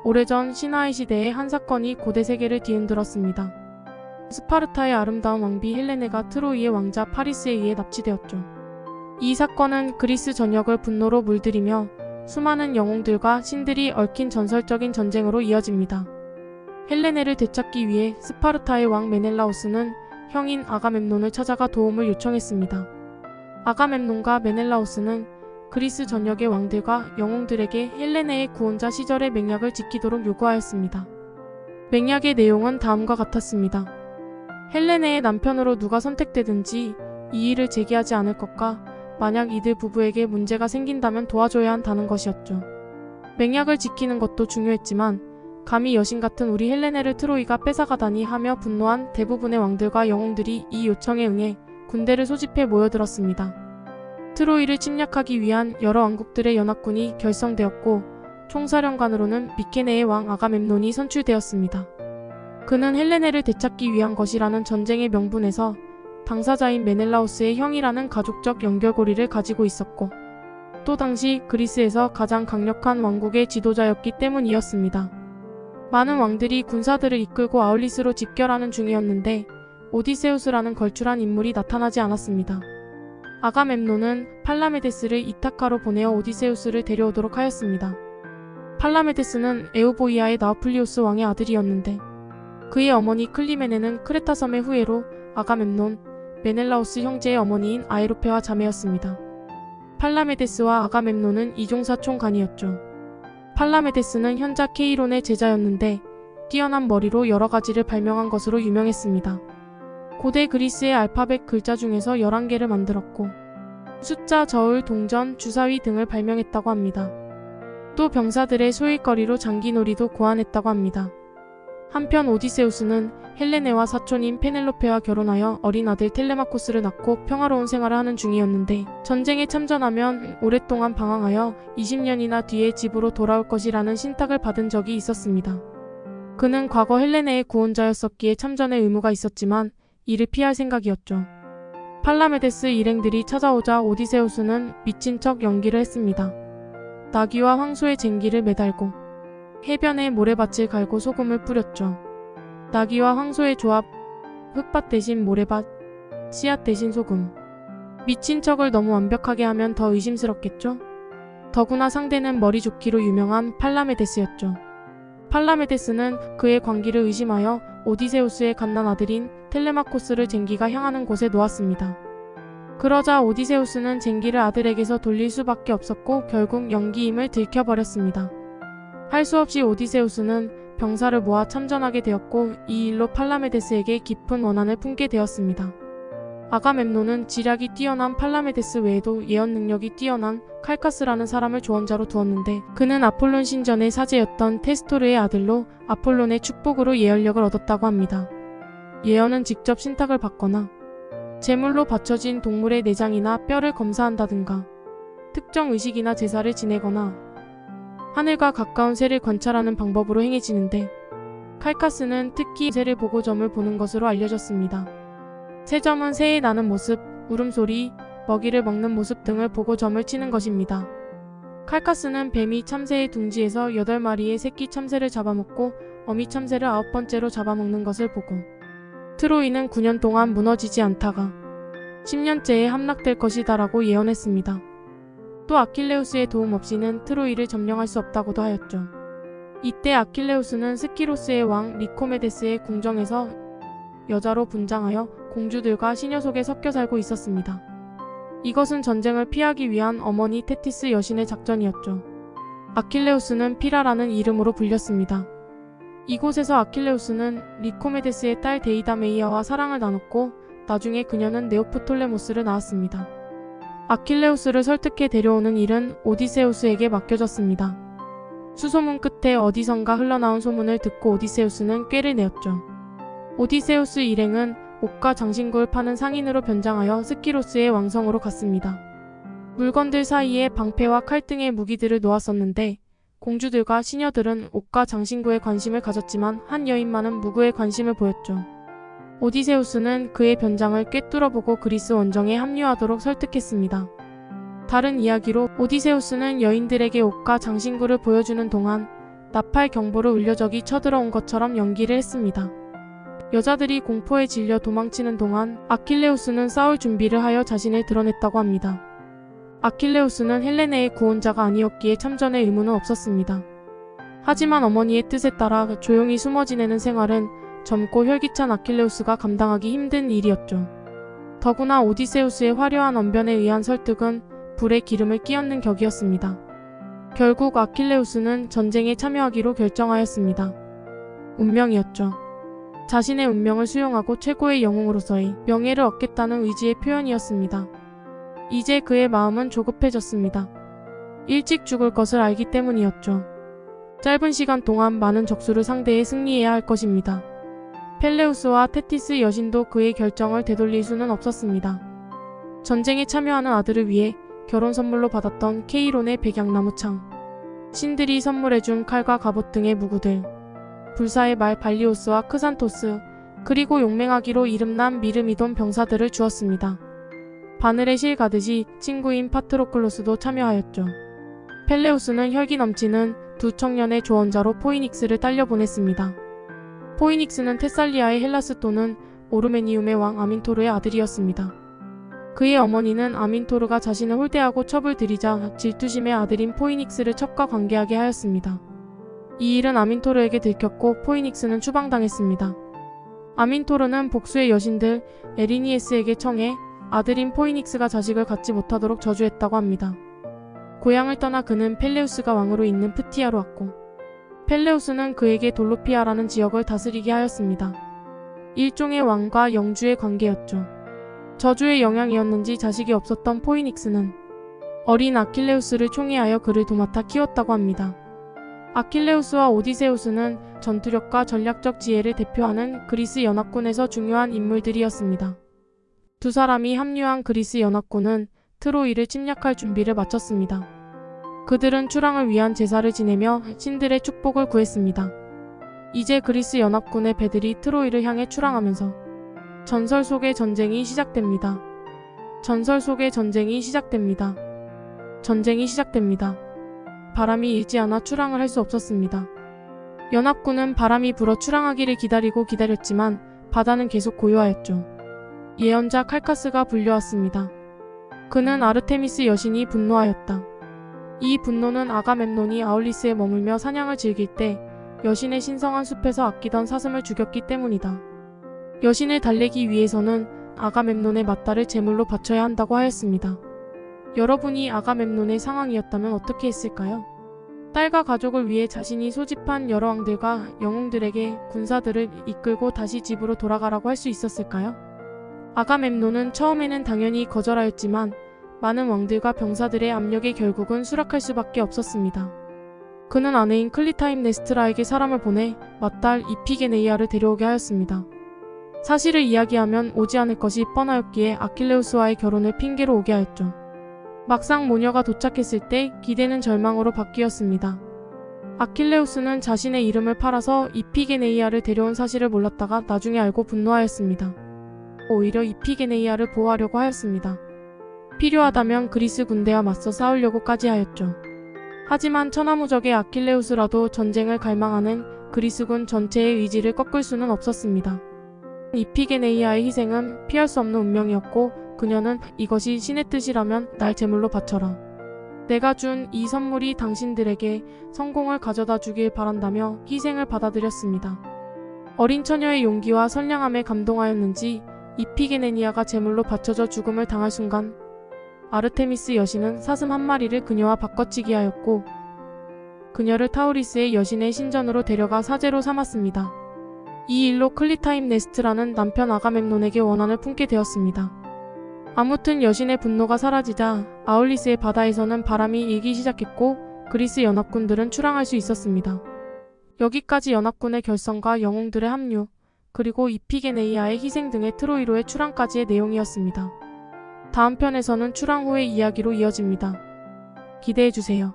오래전 신화의 시대에 한 사건이 고대 세계를 뒤흔들었습니다. 스파르타의 아름다운 왕비 헬레네가 트로이의 왕자 파리스에 의해 납치되었죠. 이 사건은 그리스 전역을 분노로 물들이며 수많은 영웅들과 신들이 얽힌 전설적인 전쟁으로 이어집니다. 헬레네를 되찾기 위해 스파르타의 왕 메넬라오스는 형인 아가멤논을 찾아가 도움을 요청했습니다. 아가멤논과 메넬라오스는 그리스 전역의 왕들과 영웅들에게 헬레네의 구원자 시절의 맹약을 지키도록 요구하였습니다. 맹약의 내용은 다음과 같았습니다. 헬레네의 남편으로 누가 선택되든지 이의를 제기하지 않을 것과 만약 이들 부부에게 문제가 생긴다면 도와줘야 한다는 것이었죠. 맹약을 지키는 것도 중요했지만 감히 여신 같은 우리 헬레네를 트로이가 뺏어가다니 하며 분노한 대부분의 왕들과 영웅들이 이 요청에 응해 군대를 소집해 모여들었습니다. 트로이를 침략하기 위한 여러 왕국들의 연합군이 결성되었고 총사령관으로는 미케네의 왕 아가멤논이 선출되었습니다. 그는 헬레네를 되찾기 위한 것이라는 전쟁의 명분에서 당사자인 메넬라오스의 형이라는 가족적 연결고리를 가지고 있었고 또 당시 그리스에서 가장 강력한 왕국의 지도자였기 때문이었습니다. 많은 왕들이 군사들을 이끌고 아울리스로 집결하는 중이었는데 오디세우스라는 걸출한 인물이 나타나지 않았습니다. 아가멤논은 팔라메데스를 이타카로 보내어 오디세우스를 데려오도록 하였습니다. 팔라메데스는 에우보이아의 나우플리우스 왕의 아들이었는데 그의 어머니 클리메네는 크레타 섬의 후예로 아가멤논, 메넬라오스 형제의 어머니인 아에로페와 자매였습니다. 팔라메데스와 아가멤논은 이종사촌간이었죠. 팔라메데스는 현자 케이론의 제자였는데 뛰어난 머리로 여러 가지를 발명한 것으로 유명했습니다. 고대 그리스의 알파벳 글자 중에서 11개를 만들었고 숫자, 저울, 동전, 주사위 등을 발명했다고 합니다. 또 병사들의 소일거리로 장기놀이도 고안했다고 합니다. 한편 오디세우스는 헬레네와 사촌인 페넬로페와 결혼하여 어린 아들 텔레마코스를 낳고 평화로운 생활을 하는 중이었는데 전쟁에 참전하면 오랫동안 방황하여 20년이나 뒤에 집으로 돌아올 것이라는 신탁을 받은 적이 있었습니다. 그는 과거 헬레네의 구원자였었기에 참전의 의무가 있었지만 이를 피할 생각이었죠. 팔라메데스 일행들이 찾아오자 오디세우스는 미친 척 연기를 했습니다. 나귀와 황소의 쟁기를 매달고 해변에 모래밭을 갈고 소금을 뿌렸죠. 나귀와 황소의 조합, 흙밭 대신 모래밭, 씨앗 대신 소금. 미친 척을 너무 완벽하게 하면 더 의심스럽겠죠? 더구나 상대는 머리 좋기로 유명한 팔라메데스였죠. 팔라메데스는 그의 광기를 의심하여 오디세우스의 갓난아들인 텔레마코스를 쟁기가 향하는 곳에 놓았습니다. 그러자 오디세우스는 쟁기를 아들에게서 돌릴 수밖에 없었고 결국 연기임을 들켜버렸습니다. 할 수 없이 오디세우스는 병사를 모아 참전하게 되었고 이 일로 팔라메데스에게 깊은 원한을 품게 되었습니다. 아가멤논은 지략이 뛰어난 팔라메데스 외에도 예언 능력이 뛰어난 칼카스라는 사람을 조언자로 두었는데 그는 아폴론 신전의 사제였던 테스토르의 아들로 아폴론의 축복으로 예언력을 얻었다고 합니다. 예언은 직접 신탁을 받거나 제물로 바쳐진 동물의 내장이나 뼈를 검사한다든가 특정 의식이나 제사를 지내거나 하늘과 가까운 새를 관찰하는 방법으로 행해지는데 칼카스는 특히 새를 보고 점을 보는 것으로 알려졌습니다. 새점은 새의 나는 모습, 울음소리, 먹이를 먹는 모습 등을 보고 점을 치는 것입니다. 칼카스는 뱀이 참새의 둥지에서 8마리의 새끼 참새를 잡아먹고 어미 참새를 9번째로 잡아먹는 것을 보고 트로이는 9년 동안 무너지지 않다가 10년째에 함락될 것이다 라고 예언했습니다. 또 아킬레우스의 도움 없이는 트로이를 점령할 수 없다고도 하였죠. 이때 아킬레우스는 스키로스의 왕 리코메데스의 궁정에서 여자로 분장하여 공주들과 시녀 속에 섞여 살고 있었습니다. 이것은 전쟁을 피하기 위한 어머니 테티스 여신의 작전이었죠. 아킬레우스는 피라라는 이름으로 불렸습니다. 이곳에서 아킬레우스는 리코메데스의 딸 데이다메이아와 사랑을 나눴고 나중에 그녀는 네오프톨레모스를 낳았습니다. 아킬레우스를 설득해 데려오는 일은 오디세우스에게 맡겨졌습니다. 수소문 끝에 어디선가 흘러나온 소문을 듣고 오디세우스는 꾀를 내었죠. 오디세우스 일행은 옷과 장신구를 파는 상인으로 변장하여 스키로스의 왕성으로 갔습니다. 물건들 사이에 방패와 칼 등의 무기들을 놓았었는데 공주들과 시녀들은 옷과 장신구에 관심을 가졌지만 한 여인만은 무구에 관심을 보였죠. 오디세우스는 그의 변장을 꿰뚫어보고 그리스 원정에 합류하도록 설득했습니다. 다른 이야기로 오디세우스는 여인들에게 옷과 장신구를 보여주는 동안 나팔 경보를 울려 적이 쳐들어온 것처럼 연기를 했습니다. 여자들이 공포에 질려 도망치는 동안 아킬레우스는 싸울 준비를 하여 자신을 드러냈다고 합니다. 아킬레우스는 헬레네의 구원자가 아니었기에 참전의 의무는 없었습니다. 하지만 어머니의 뜻에 따라 조용히 숨어 지내는 생활은 젊고 혈기찬 아킬레우스가 감당하기 힘든 일이었죠. 더구나 오디세우스의 화려한 언변에 의한 설득은 불에 기름을 끼얹는 격이었습니다. 결국 아킬레우스는 전쟁에 참여하기로 결정하였습니다. 운명이었죠. 자신의 운명을 수용하고 최고의 영웅으로서의 명예를 얻겠다는 의지의 표현이었습니다. 이제 그의 마음은 조급해졌습니다. 일찍 죽을 것을 알기 때문이었죠. 짧은 시간 동안 많은 적수를 상대해 승리해야 할 것입니다. 펠레우스와 테티스 여신도 그의 결정을 되돌릴 수는 없었습니다. 전쟁에 참여하는 아들을 위해 결혼 선물로 받았던 케이론의 백양나무 창, 신들이 선물해준 칼과 갑옷 등의 무구들, 불사의 말 발리오스와 크산토스, 그리고 용맹하기로 이름난 미르미돈 병사들을 주었습니다. 바늘에 실 가듯이 친구인 파트로클로스도 참여하였죠. 펠레우스는 혈기 넘치는 두 청년의 조언자로 포이닉스를 딸려보냈습니다. 포이닉스는 테살리아의 헬라스 또는 오르메니움의 왕 아민토르의 아들이었습니다. 그의 어머니는 아민토르가 자신을 홀대하고 첩을 들이자 질투심의 아들인 포이닉스를 첩과 관계하게 하였습니다. 이 일은 아민토르에게 들켰고 포이닉스는 추방당했습니다. 아민토르는 복수의 여신들 에리니에스에게 청해 아들인 포이닉스가 자식을 갖지 못하도록 저주했다고 합니다. 고향을 떠나 그는 펠레우스가 왕으로 있는 프티아로 왔고, 펠레우스는 그에게 돌로피아라는 지역을 다스리게 하였습니다. 일종의 왕과 영주의 관계였죠. 저주의 영향이었는지 자식이 없었던 포이닉스는 어린 아킬레우스를 총애하여 그를 도맡아 키웠다고 합니다. 아킬레우스와 오디세우스는 전투력과 전략적 지혜를 대표하는 그리스 연합군에서 중요한 인물들이었습니다. 두 사람이 합류한 그리스 연합군은 트로이를 침략할 준비를 마쳤습니다. 그들은 출항을 위한 제사를 지내며 신들의 축복을 구했습니다. 이제 그리스 연합군의 배들이 트로이를 향해 출항하면서 전설 속의 전쟁이 시작됩니다. 전설 속의 전쟁이 시작됩니다. 전쟁이 시작됩니다. 바람이 일지 않아 출항을 할 수 없었습니다. 연합군은 바람이 불어 출항하기를 기다리고 기다렸지만 바다는 계속 고요하였죠. 예언자 칼카스가 불려왔습니다. 그는 아르테미스 여신이 분노하였다. 이 분노는 아가멤논이 아울리스에 머물며 사냥을 즐길 때 여신의 신성한 숲에서 아끼던 사슴을 죽였기 때문이다. 여신을 달래기 위해서는 아가멤논의 맞다를 제물로 바쳐야 한다고 하였습니다. 여러분이 아가멤논의 상황이었다면 어떻게 했을까요? 딸과 가족을 위해 자신이 소집한 여러 왕들과 영웅들에게 군사들을 이끌고 다시 집으로 돌아가라고 할 수 있었을까요? 아가멤논은 처음에는 당연히 거절하였지만 많은 왕들과 병사들의 압력에 결국은 수락할 수밖에 없었습니다. 그는 아내인 클리타임네스트라에게 사람을 보내 맏딸 이피게네이아를 데려오게 하였습니다. 사실을 이야기하면 오지 않을 것이 뻔하였기에 아킬레우스와의 결혼을 핑계로 오게 하였죠. 막상 모녀가 도착했을 때 기대는 절망으로 바뀌었습니다. 아킬레우스는 자신의 이름을 팔아서 이피게네이아를 데려온 사실을 몰랐다가 나중에 알고 분노하였습니다. 오히려 이피게네이아를 보호하려고 하였습니다. 필요하다면 그리스 군대와 맞서 싸우려고까지 하였죠. 하지만 천하무적의 아킬레우스라도 전쟁을 갈망하는 그리스군 전체의 의지를 꺾을 수는 없었습니다. 이피게네이아의 희생은 피할 수 없는 운명이었고 그녀는 이것이 신의 뜻이라면 날 제물로 바쳐라. 내가 준 이 선물이 당신들에게 성공을 가져다 주길 바란다며 희생을 받아들였습니다. 어린 처녀의 용기와 선량함에 감동하였는지 이피게네니아가 제물로 바쳐져 죽음을 당할 순간 아르테미스 여신은 사슴 한 마리를 그녀와 바꿔치기 하였고 그녀를 타우리스의 여신의 신전으로 데려가 사제로 삼았습니다. 이 일로 클리타임네스트라는 남편 아가멤논에게 원한을 품게 되었습니다. 아무튼 여신의 분노가 사라지자 아울리스의 바다에서는 바람이 일기 시작했고 그리스 연합군들은 출항할 수 있었습니다. 여기까지 연합군의 결성과 영웅들의 합류, 그리고 이피게네이아의 희생 등의 트로이로의 출항까지의 내용이었습니다. 다음 편에서는 출항 후의 이야기로 이어집니다. 기대해주세요.